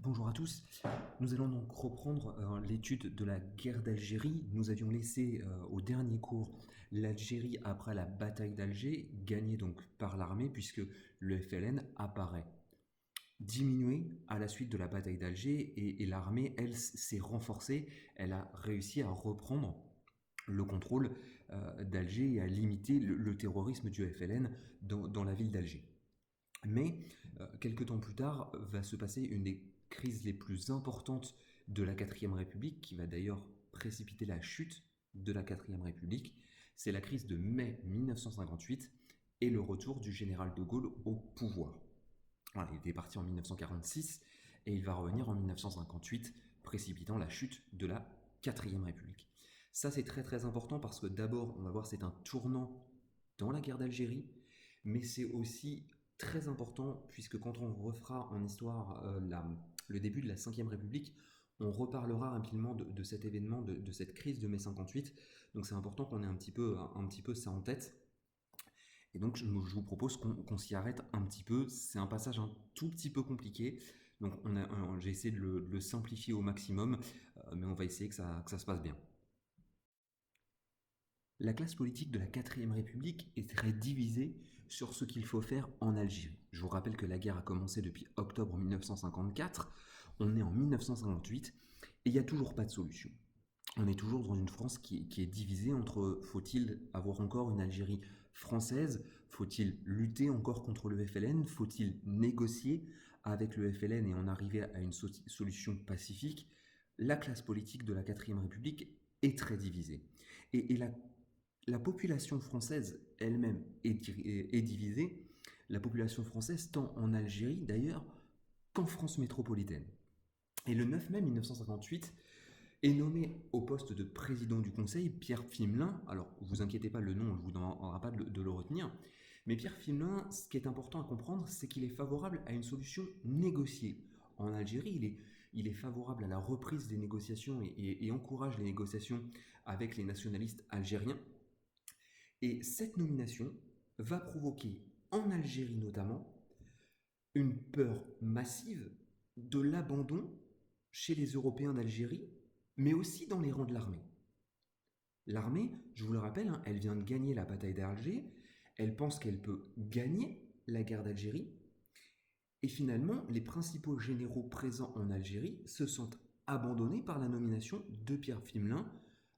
Bonjour à tous. Nous allons donc reprendre l'étude de la guerre d'Algérie. Nous avions laissé au dernier cours l'Algérie après la bataille d'Alger, gagnée donc par l'armée puisque le FLN apparaît diminué à la suite de la bataille d'Alger et l'armée, elle, s'est renforcée. Elle a réussi à reprendre le contrôle d'Alger et à limiter le terrorisme du FLN dans la ville d'Alger. Mais quelques temps plus tard va se passer une des crises les plus importantes de la quatrième République, qui va d'ailleurs précipiter la chute de la quatrième République. C'est la crise de mai 1958 et le retour du général de Gaulle au pouvoir. Voilà, il était parti en 1946 et il va revenir en 1958, précipitant la chute de la quatrième République. Ça, c'est très très important parce que d'abord, on va voir, c'est un tournant dans la guerre d'Algérie, mais c'est aussi très important puisque quand on refera en histoire le début de la Ve République, on reparlera rapidement de cet événement, de cette crise de mai 58. Donc c'est important qu'on ait un petit peu ça en tête. Et donc je vous propose qu'on s'y arrête un petit peu. C'est un passage un tout petit peu compliqué. Donc j'ai essayé de le simplifier au maximum, mais on va essayer que ça se passe bien. La classe politique de la quatrième République est très divisée sur ce qu'il faut faire en Algérie. Je vous rappelle que la guerre a commencé depuis octobre 1954, on est en 1958 et il n'y a toujours pas de solution. On est toujours dans une France qui est divisée entre faut-il avoir encore une Algérie française, faut-il lutter encore contre le FLN, faut-il négocier avec le FLN et en arriver à une solution pacifique. La classe politique de la quatrième République est très divisée. Et la population française elle-même est divisée. La population française, tant en Algérie d'ailleurs qu'en France métropolitaine. Et le 9 mai 1958 est nommé au poste de président du Conseil Pierre Fimelin. Alors, vous inquiétez pas, le nom, on ne vous demandera pas de le retenir. Mais Pierre Fimelin, ce qui est important à comprendre, c'est qu'il est favorable à une solution négociée. En Algérie, il est favorable à la reprise des négociations et encourage les négociations avec les nationalistes algériens. Et cette nomination va provoquer, en Algérie notamment, une peur massive de l'abandon chez les Européens d'Algérie, mais aussi dans les rangs de l'armée. L'armée, je vous le rappelle, hein, elle vient de gagner la bataille d'Alger, elle pense qu'elle peut gagner la guerre d'Algérie, et finalement, les principaux généraux présents en Algérie se sentent abandonnés par la nomination de Pierre Fimelin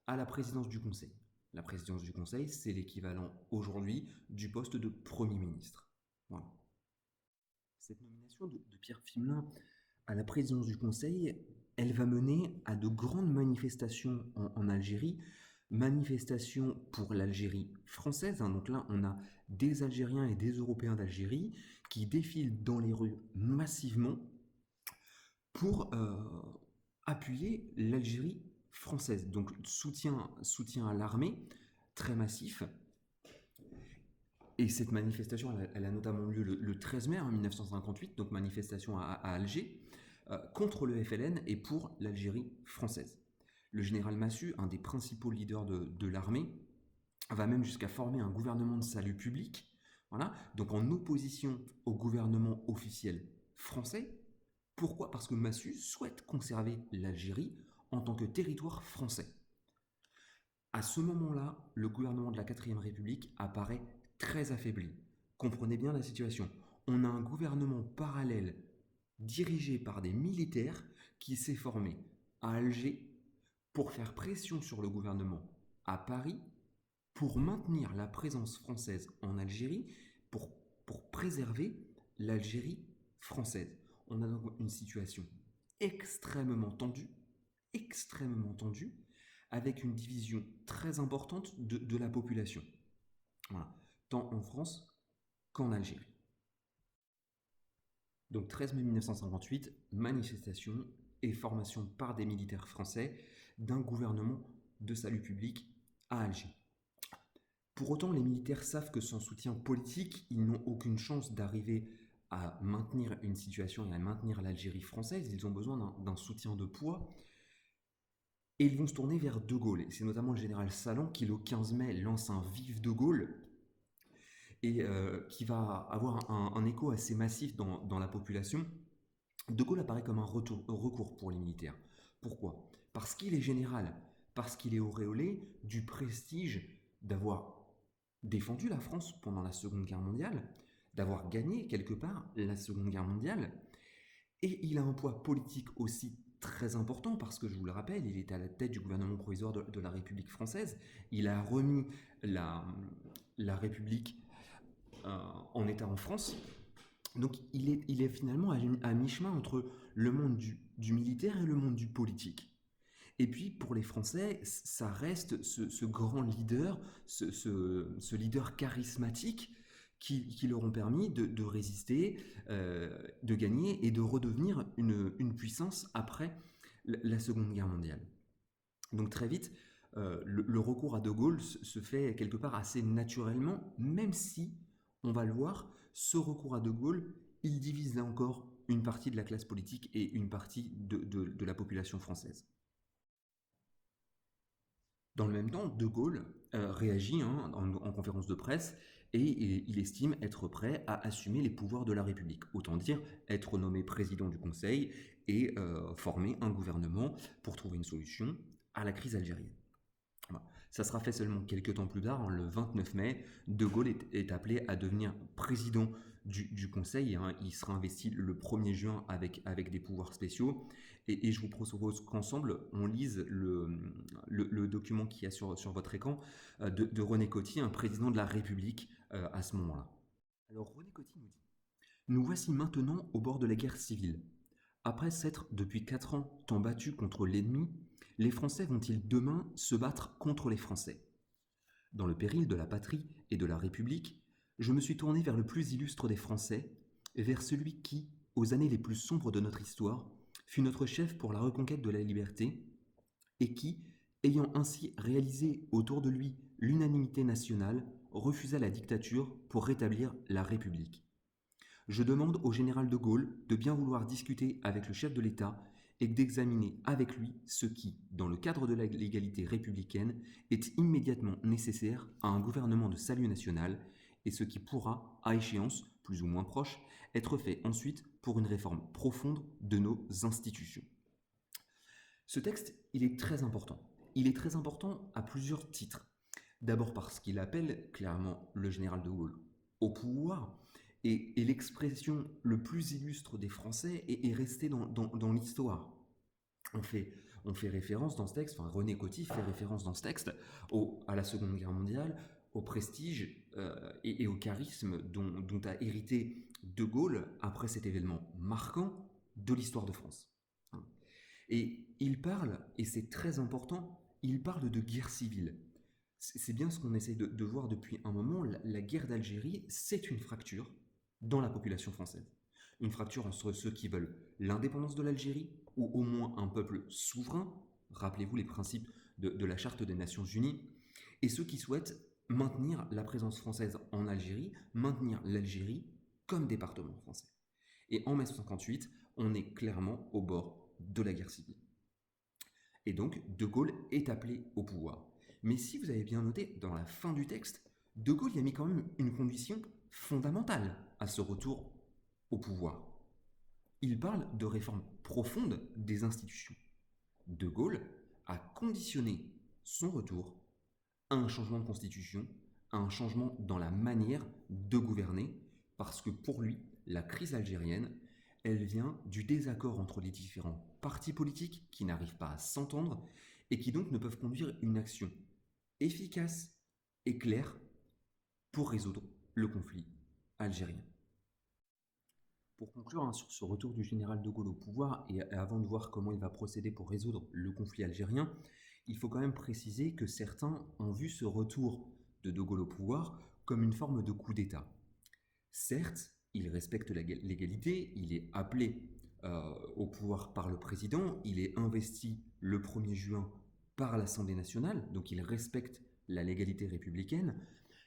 à la présidence du Conseil. La présidence du Conseil, c'est l'équivalent aujourd'hui du poste de Premier ministre. Voilà. Cette nomination de Pierre Fimelin à la présidence du Conseil, elle va mener à de grandes manifestations en Algérie, manifestations pour l'Algérie française. Hein. Donc là, on a des Algériens et des Européens d'Algérie qui défilent dans les rues massivement pour appuyer l'Algérie française. Donc soutien à l'armée très massif. Et cette manifestation, elle a notamment lieu le 13 mai 1958, donc manifestation à Alger, contre le FLN et pour l'Algérie française. Le général Massu, un des principaux leaders de l'armée, va même jusqu'à former un gouvernement de salut public, voilà, donc en opposition au gouvernement officiel français. Pourquoi? Parce que Massu souhaite conserver l'Algérie en tant que territoire français. À ce moment-là, le gouvernement de la quatrième République apparaît très affaibli. Comprenez bien la situation. On a un gouvernement parallèle dirigé par des militaires qui s'est formé à Alger pour faire pression sur le gouvernement à Paris pour maintenir la présence française en Algérie, pour préserver l'Algérie française. On a donc une situation extrêmement tendue, avec une division très importante de la population, voilà, tant en France qu'en Algérie. Donc 13 mai 1958, manifestation et formation par des militaires français d'un gouvernement de salut public à Alger. Pour autant, les militaires savent que sans soutien politique, ils n'ont aucune chance d'arriver à maintenir une situation et à maintenir l'Algérie française. Ils ont besoin d'un soutien de poids. Et ils vont se tourner vers De Gaulle. C'est notamment le général Salan qui, le 15 mai, lance un vive De Gaulle et qui va avoir un écho assez massif dans la population. De Gaulle apparaît comme un recours pour les militaires. Pourquoi? Parce qu'il est général, parce qu'il est auréolé du prestige d'avoir défendu la France pendant la Seconde Guerre mondiale, d'avoir gagné quelque part la Seconde Guerre mondiale, et il a un poids politique aussi très important parce que, je vous le rappelle, il était à la tête du gouvernement provisoire de la République française. Il a remis la, la République en état en France. Donc il est finalement à mi-chemin entre le monde du militaire et le monde du politique. Et puis pour les Français, ça reste ce grand leader, ce leader charismatique qui leur ont permis de résister, de gagner et de redevenir une puissance après la Seconde Guerre mondiale. Donc très vite, le recours à De Gaulle se fait quelque part assez naturellement, même si, on va le voir, ce recours à De Gaulle, il divise là encore une partie de la classe politique et une partie de la population française. Dans le même temps, De Gaulle réagit en conférence de presse et il estime être prêt à assumer les pouvoirs de la République. Autant dire être nommé président du Conseil et former un gouvernement pour trouver une solution à la crise algérienne. Voilà. Ça sera fait seulement quelques temps plus tard, le 29 mai, De Gaulle est appelé à devenir président du Conseil. Il sera investi le 1er juin avec des pouvoirs spéciaux. Et je vous propose qu'ensemble, on lise le document qu'il y a sur votre écran de René Coty, un président de la République à ce moment-là. Alors René Coty nous dit: Nous voici maintenant au bord de la guerre civile. Après s'être depuis 4 ans tant battus contre l'ennemi, les Français vont-ils demain se battre contre les Français? Dans le péril de la patrie et de la République, je me suis tourné vers le plus illustre des Français, vers celui qui, aux années les plus sombres de notre histoire, fut notre chef pour la reconquête de la liberté, et qui, ayant ainsi réalisé autour de lui l'unanimité nationale, refusa la dictature pour rétablir la République. Je demande au général de Gaulle de bien vouloir discuter avec le chef de l'État et d'examiner avec lui ce qui, dans le cadre de la légalité républicaine, est immédiatement nécessaire à un gouvernement de salut national et ce qui pourra, à échéance plus ou moins proche, être fait ensuite pour une réforme profonde de nos institutions. Ce texte, il est très important. Il est très important à plusieurs titres. D'abord parce qu'il appelle clairement le général de Gaulle au pouvoir, et l'expression le plus illustre des Français est restée dans l'histoire. On fait référence dans ce texte, enfin René Coty fait référence dans ce texte à la Seconde Guerre mondiale, au prestige et au charisme dont a hérité De Gaulle après cet événement marquant de l'histoire de France. Et il parle, et c'est très important, il parle de guerre civile. C'est bien ce qu'on essaie de voir depuis un moment. La guerre d'Algérie, c'est une fracture dans la population française. Une fracture entre ceux qui veulent l'indépendance de l'Algérie, ou au moins un peuple souverain, rappelez-vous les principes de la Charte des Nations Unies, et ceux qui souhaitent maintenir la présence française en Algérie, maintenir l'Algérie comme département français. Et en mai 1958, on est clairement au bord de la guerre civile. Et donc, De Gaulle est appelé au pouvoir. Mais si vous avez bien noté, dans la fin du texte, De Gaulle y a mis quand même une condition fondamentale à ce retour au pouvoir. Il parle de réforme profonde des institutions. De Gaulle a conditionné son retour à un changement de constitution, à un changement dans la manière de gouverner, parce que pour lui, la crise algérienne, elle vient du désaccord entre les différents partis politiques qui n'arrivent pas à s'entendre et qui donc ne peuvent conduire une action efficace et claire pour résoudre le conflit algérien. Pour conclure sur ce retour du général de Gaulle au pouvoir, et avant de voir comment il va procéder pour résoudre le conflit algérien, il faut quand même préciser que certains ont vu ce retour de Gaulle au pouvoir comme une forme de coup d'État. Certes, il respecte l'égalité, il est appelé au pouvoir par le président, il est investi le 1er juin par l'Assemblée nationale, donc il respecte la légalité républicaine,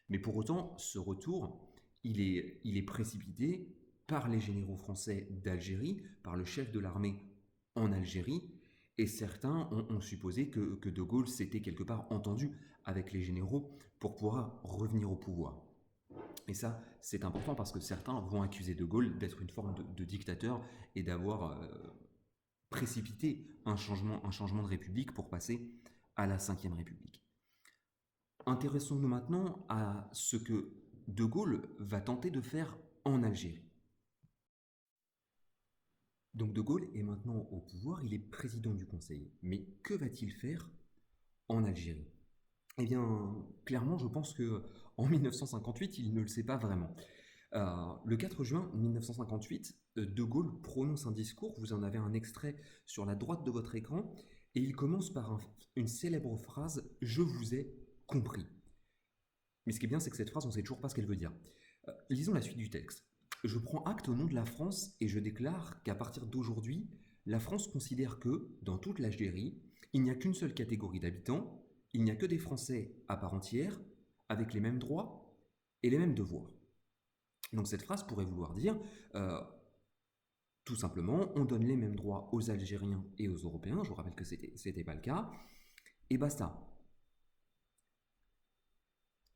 mais pour autant, ce retour, il est précipité par les généraux français d'Algérie, par le chef de l'armée en Algérie, et certains ont supposé que De Gaulle s'était quelque part entendu avec les généraux pour pouvoir revenir au pouvoir. Et ça, c'est important parce que certains vont accuser De Gaulle d'être une forme de dictateur et d'avoir précipité un changement de République pour passer à la Ve République. Intéressons-nous maintenant à ce que De Gaulle va tenter de faire en Algérie. Donc De Gaulle est maintenant au pouvoir, il est président du Conseil. Mais que va-t-il faire en Algérie? Eh bien, clairement, je pense que en 1958, il ne le sait pas vraiment. Le 4 juin 1958, De Gaulle prononce un discours, vous en avez un extrait sur la droite de votre écran, et il commence par une célèbre phrase « Je vous ai compris ». Mais ce qui est bien, c'est que cette phrase, on ne sait toujours pas ce qu'elle veut dire. Lisons la suite du texte. Je prends acte au nom de la France et je déclare qu'à partir d'aujourd'hui, la France considère que, dans toute l'Algérie, il n'y a qu'une seule catégorie d'habitants, il n'y a que des Français à part entière, avec les mêmes droits et les mêmes devoirs. Donc cette phrase pourrait vouloir dire, tout simplement, on donne les mêmes droits aux Algériens et aux Européens, je vous rappelle que c'était pas le cas, et basta.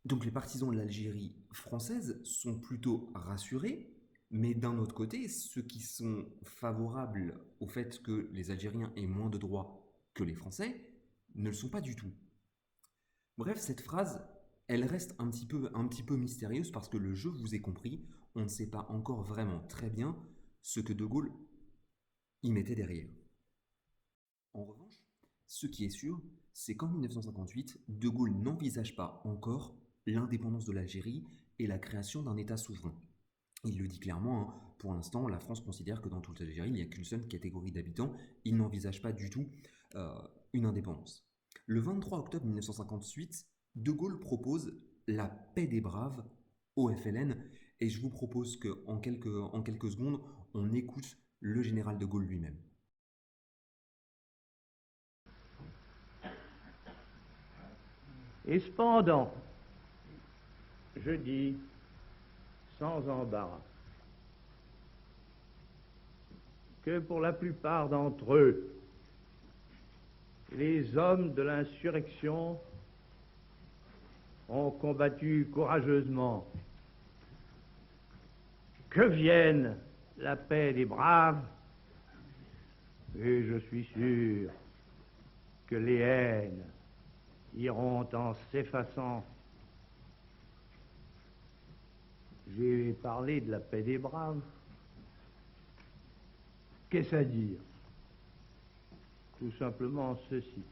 Donc les partisans de l'Algérie française sont plutôt rassurés, mais d'un autre côté, ceux qui sont favorables au fait que les Algériens aient moins de droits que les Français ne le sont pas du tout. Bref, cette phrase, elle reste un petit peu mystérieuse parce que le jeu, vous ai compris, on ne sait pas encore vraiment très bien ce que De Gaulle y mettait derrière. En revanche, ce qui est sûr, c'est qu'en 1958, De Gaulle n'envisage pas encore l'indépendance de l'Algérie et la création d'un État souverain. Il le dit clairement, hein, pour l'instant, la France considère que dans toute l'Algérie, il n'y a qu'une seule catégorie d'habitants. Il n'envisage pas du tout une indépendance. Le 23 octobre 1958, De Gaulle propose la paix des braves au FLN, et je vous propose qu'en en quelques secondes, on écoute le général De Gaulle lui-même. Et cependant, je dis sans embarras que pour la plupart d'entre eux, les hommes de l'insurrection ont combattu courageusement. Que vienne la paix des braves, et je suis sûr que les haines iront en s'effaçant. J'ai parlé de la paix des braves. Qu'est-ce à dire? Tout simplement ceci.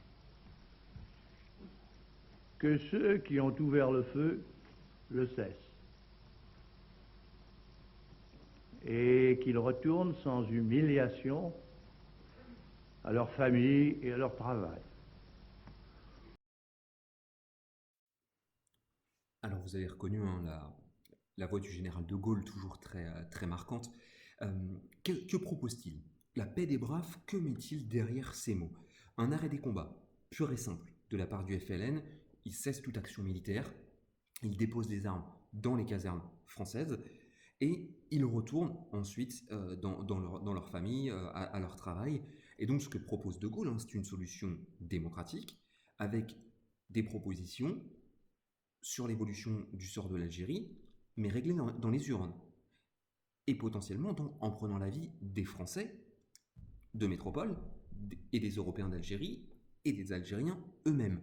Que ceux qui ont ouvert le feu le cessent. Et qu'ils retournent sans humiliation à leur famille et à leur travail. Alors vous avez reconnu hein, la voix du général de Gaulle, toujours très marquante. Que propose-t-il? La paix des braves, que met-il derrière ces mots? Un arrêt des combats, pur et simple, de la part du FLN. Il cesse toute action militaire, il dépose les armes dans les casernes françaises, et ils retournent ensuite dans leur famille, à leur travail. Et donc ce que propose De Gaulle, hein, c'est une solution démocratique, avec des propositions sur l'évolution du sort de l'Algérie, mais réglées dans les urnes. Et potentiellement en prenant l'avis des Français de métropole et des Européens d'Algérie et des Algériens eux-mêmes.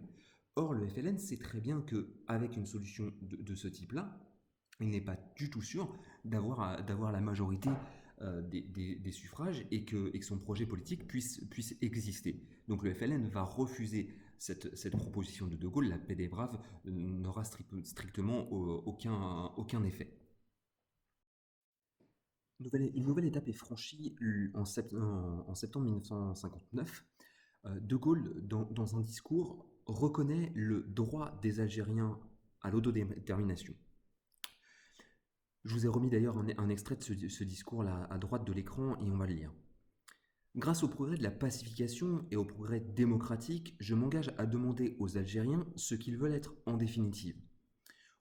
Or, le FLN sait très bien qu'avec une solution de ce type-là, il n'est pas du tout sûr d'avoir la majorité des suffrages et que son projet politique puisse exister. Donc le FLN va refuser cette proposition de De Gaulle. La paix des braves n'aura strictement aucun effet. Une nouvelle étape est franchie en septembre 1959. De Gaulle, dans un discours, reconnaît le droit des Algériens à l'autodétermination. Je vous ai remis d'ailleurs un extrait de ce discours-là à droite de l'écran et on va le lire. Grâce au progrès de la pacification et au progrès démocratique, je m'engage à demander aux Algériens ce qu'ils veulent être en définitive.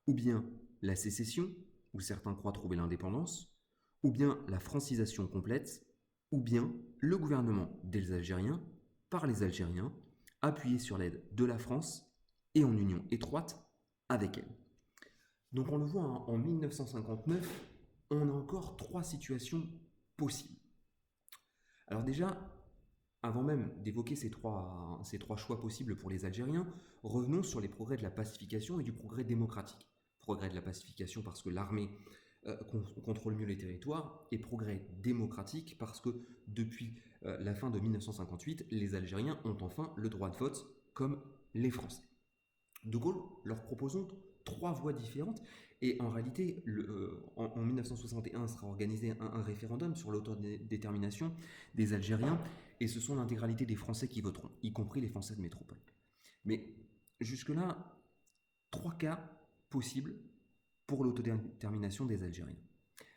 Ou bien la sécession, où certains croient trouver l'indépendance, ou bien la francisation complète, ou bien le gouvernement des Algériens, par les Algériens, appuyé sur l'aide de la France et en union étroite avec elle. Donc on le voit, hein, en 1959, on a encore trois situations possibles. Alors déjà, avant même d'évoquer ces trois choix possibles pour les Algériens, revenons sur les progrès de la pacification et du progrès démocratique. Progrès de la pacification parce que l'armée contrôle mieux les territoires, et progrès démocratique parce que depuis la fin de 1958, les Algériens ont enfin le droit de vote comme les Français. De Gaulle leur proposant trois voies différentes, et en réalité, en 1961 sera organisé un référendum sur l'autodétermination des Algériens, et ce sont l'intégralité des Français qui voteront, y compris les Français de métropole. Mais jusque-là, trois cas possibles pour l'autodétermination des Algériens.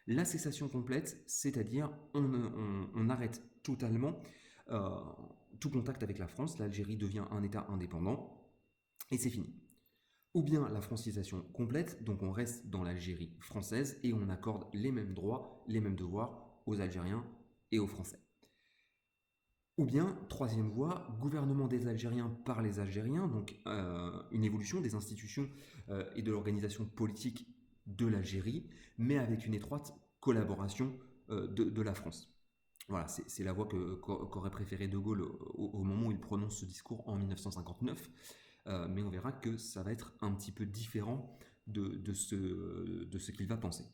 La cessation complète, c'est-à-dire on arrête totalement euh, tout contact avec la France, l'Algérie devient un État indépendant, et c'est fini. Ou bien la francisation complète, donc on reste dans l'Algérie française et on accorde les mêmes droits, les mêmes devoirs aux Algériens et aux Français. Ou bien, troisième voie, gouvernement des Algériens par les Algériens, donc une évolution des institutions et de l'organisation politique de l'Algérie, mais avec une étroite collaboration de la France. Voilà, c'est la voie qu'aurait préféré De Gaulle au moment où il prononce ce discours en 1959, mais on verra que ça va être un petit peu différent de ce qu'il va penser.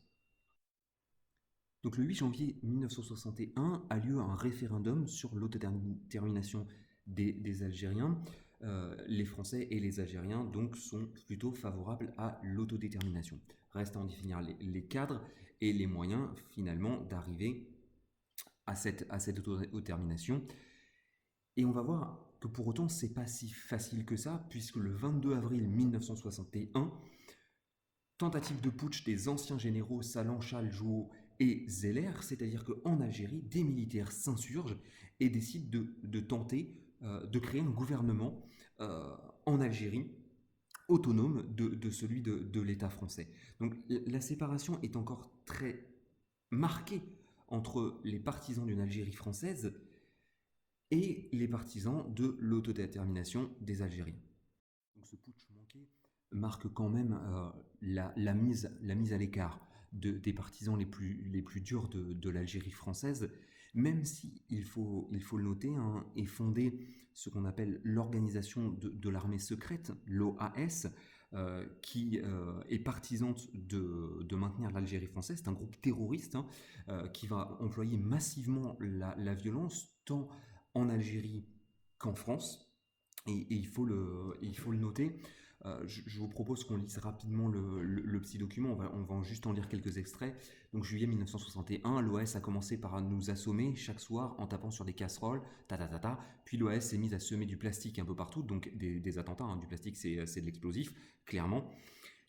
Donc le 8 janvier 1961 a lieu un référendum sur l'autodétermination des Algériens. Les Français et les Algériens donc sont plutôt favorables à l'autodétermination. Reste à en définir les cadres et les moyens finalement d'arriver à cette autodétermination. Et on va voir que pour autant c'est pas si facile que ça, puisque le 22 avril 1961, tentative de putsch des anciens généraux Salan, Chal, Jouot et Zeller, c'est-à-dire qu'en Algérie, des militaires s'insurgent et décident de tenter de créer un gouvernement en Algérie autonome de celui de l'État français. Donc la séparation est encore très marquée entre les partisans d'une Algérie française et les partisans de l'autodétermination des Algériens. Donc ce putsch manqué marque quand même la mise à l'écart des partisans les plus durs de l'Algérie française, même si, il faut le noter, hein, est fondée ce qu'on appelle l'organisation de l'armée secrète, l'OAS, qui est partisante de maintenir l'Algérie française. C'est un groupe terroriste, hein, qui va employer massivement la violence, tant en Algérie qu'en France. Et il faut le noter. Je vous propose qu'on lise rapidement le petit document. On va juste en lire quelques extraits. Donc, juillet 1961, l'OAS a commencé par nous assommer chaque soir en tapant sur des casseroles, Puis l'OAS s'est mise à semer du plastique un peu partout, donc des attentats. Hein. Du plastique, c'est de l'explosif, clairement.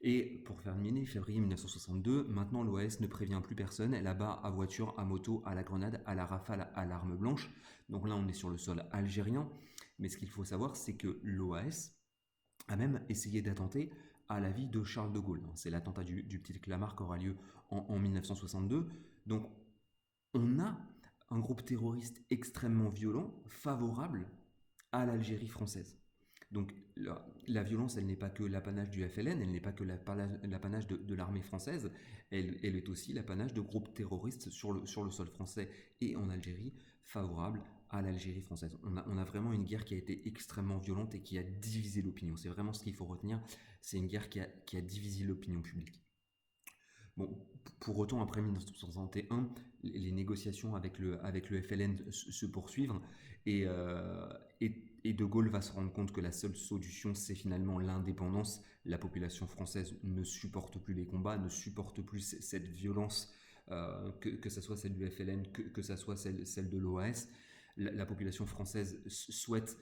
Et pour terminer, février 1962, maintenant l'OAS ne prévient plus personne, elle abat à voiture, à moto, à la grenade, à la rafale, à l'arme blanche. Donc là, on est sur le sol algérien. Mais ce qu'il faut savoir, c'est que l'OAS a même essayé d'attenter à la vie de Charles de Gaulle. C'est l'attentat du petit Clamart qui aura lieu en 1962. Donc on a un groupe terroriste extrêmement violent, favorable à l'Algérie française. Donc la violence, elle n'est pas que l'apanage du FLN, elle n'est pas que l'apanage de l'armée française, elle est aussi l'apanage de groupes terroristes sur le sol français et en Algérie, favorables à l'Algérie française. On a vraiment une guerre qui a été extrêmement violente et qui a divisé l'opinion. C'est vraiment ce qu'il faut retenir, c'est une guerre qui a divisé l'opinion publique. Bon, pour autant, après 1961, les négociations avec le FLN se poursuivent et De Gaulle va se rendre compte que la seule solution, c'est finalement l'indépendance. La population française ne supporte plus les combats, ne supporte plus cette violence, que ce soit celle du FLN, que ce soit celle de l'OAS. La population française souhaite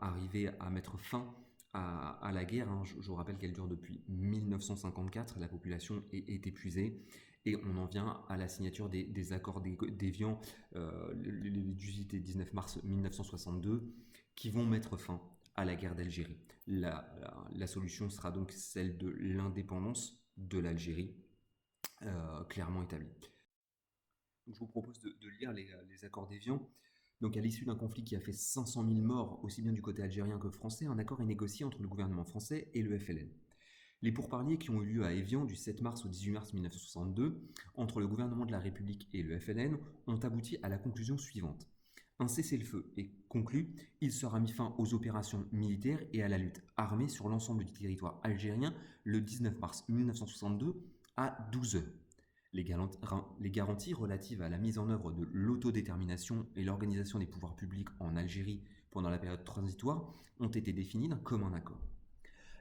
arriver à mettre fin à la guerre. Hein. Je vous rappelle qu'elle dure depuis 1954, la population est épuisée, et on en vient à la signature des accords d'Évian les 18 et 19 mars 1962, qui vont mettre fin à la guerre d'Algérie. La solution sera donc celle de l'indépendance de l'Algérie, clairement établie. Donc, je vous propose de lire les accords d'Évian. Donc, à l'issue d'un conflit qui a fait 500 000 morts, aussi bien du côté algérien que français, un accord est négocié entre le gouvernement français et le FLN. Les pourparlers qui ont eu lieu à Évian du 7 mars au 18 mars 1962 entre le gouvernement de la République et le FLN ont abouti à la conclusion suivante. Un cessez-le-feu est conclu, il sera mis fin aux opérations militaires et à la lutte armée sur l'ensemble du territoire algérien le 19 mars 1962 à 12 heures. Les garanties relatives à la mise en œuvre de l'autodétermination et l'organisation des pouvoirs publics en Algérie pendant la période transitoire ont été définies d'un commun accord.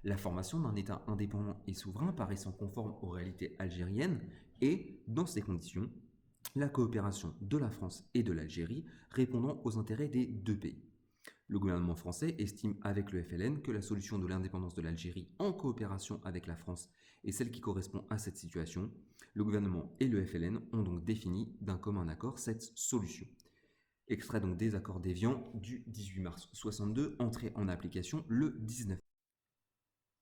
La formation d'un État indépendant et souverain paraissant conforme aux réalités algériennes et, dans ces conditions, la coopération de la France et de l'Algérie répondant aux intérêts des deux pays. Le gouvernement français estime avec le FLN que la solution de l'indépendance de l'Algérie en coopération avec la France est celle qui correspond à cette situation. Le gouvernement et le FLN ont donc défini d'un commun accord cette solution. Extrait donc des accords d'Évian du 18 mars 62, entré en application le 19.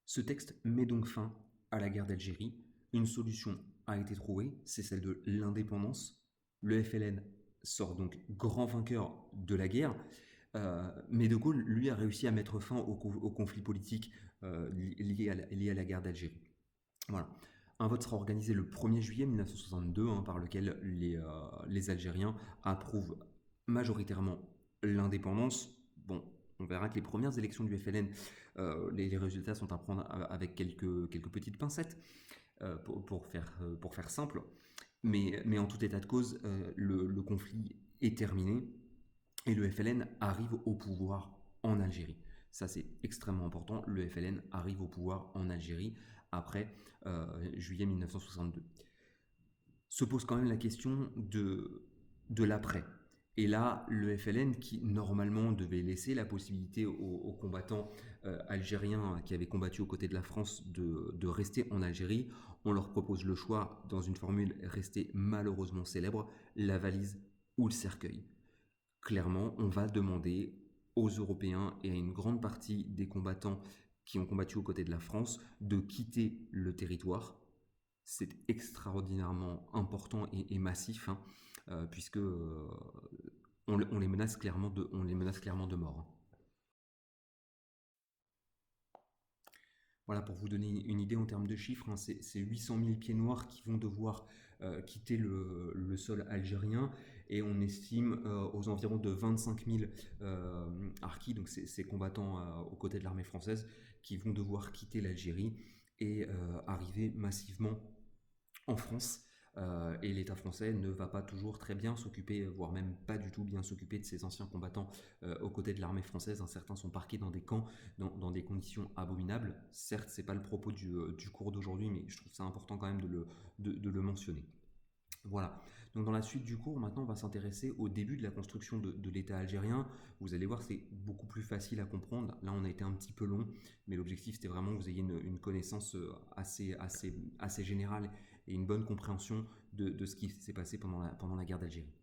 Ce texte met donc fin à la guerre d'Algérie. Une solution a été trouvée, c'est celle de l'indépendance. Le FLN sort donc grand vainqueur de la guerre, mais De Gaulle, lui, a réussi à mettre fin au conflit politique lié à la guerre d'Algérie. Voilà. Un vote sera organisé le 1er juillet 1962, par lequel les Algériens approuvent majoritairement l'indépendance. Bon, on verra que les premières élections du FLN, les résultats sont à prendre avec quelques petites pincettes, pour faire simple. Mais en tout état de cause, le conflit est terminé et le FLN arrive au pouvoir en Algérie. Ça, c'est extrêmement important. Le FLN arrive au pouvoir en Algérie après juillet 1962. Se pose quand même la question de l'après. Et là, le FLN, qui normalement devait laisser la possibilité aux combattants algériens qui avaient combattu aux côtés de la France de rester en Algérie, on leur propose le choix, dans une formule restée malheureusement célèbre, la valise ou le cercueil. Clairement, on va demander aux Européens et à une grande partie des combattants qui ont combattu aux côtés de la France de quitter le territoire. C'est extraordinairement important et massif, puisque on les menace clairement de mort. Voilà, pour vous donner une idée en termes de chiffres, c'est 800 000 pieds noirs qui vont devoir quitter le sol algérien, et on estime aux environs de 25 000 harkis, donc ces combattants aux côtés de l'armée française, qui vont devoir quitter l'Algérie et arriver massivement en France. Et l'État français ne va pas toujours très bien s'occuper, voire même pas du tout bien s'occuper de ses anciens combattants aux côtés de l'armée française. Certains sont parqués dans des camps, dans des conditions abominables. Certes, c'est pas le propos du cours d'aujourd'hui, mais je trouve ça important quand même de le mentionner. Voilà. Donc dans la suite du cours, maintenant, on va s'intéresser au début de la construction de l'État algérien. Vous allez voir, c'est beaucoup plus facile à comprendre. Là, on a été un petit peu long, mais l'objectif, c'était vraiment que vous ayez une connaissance assez générale et une bonne compréhension de ce qui s'est passé pendant la guerre d'Algérie.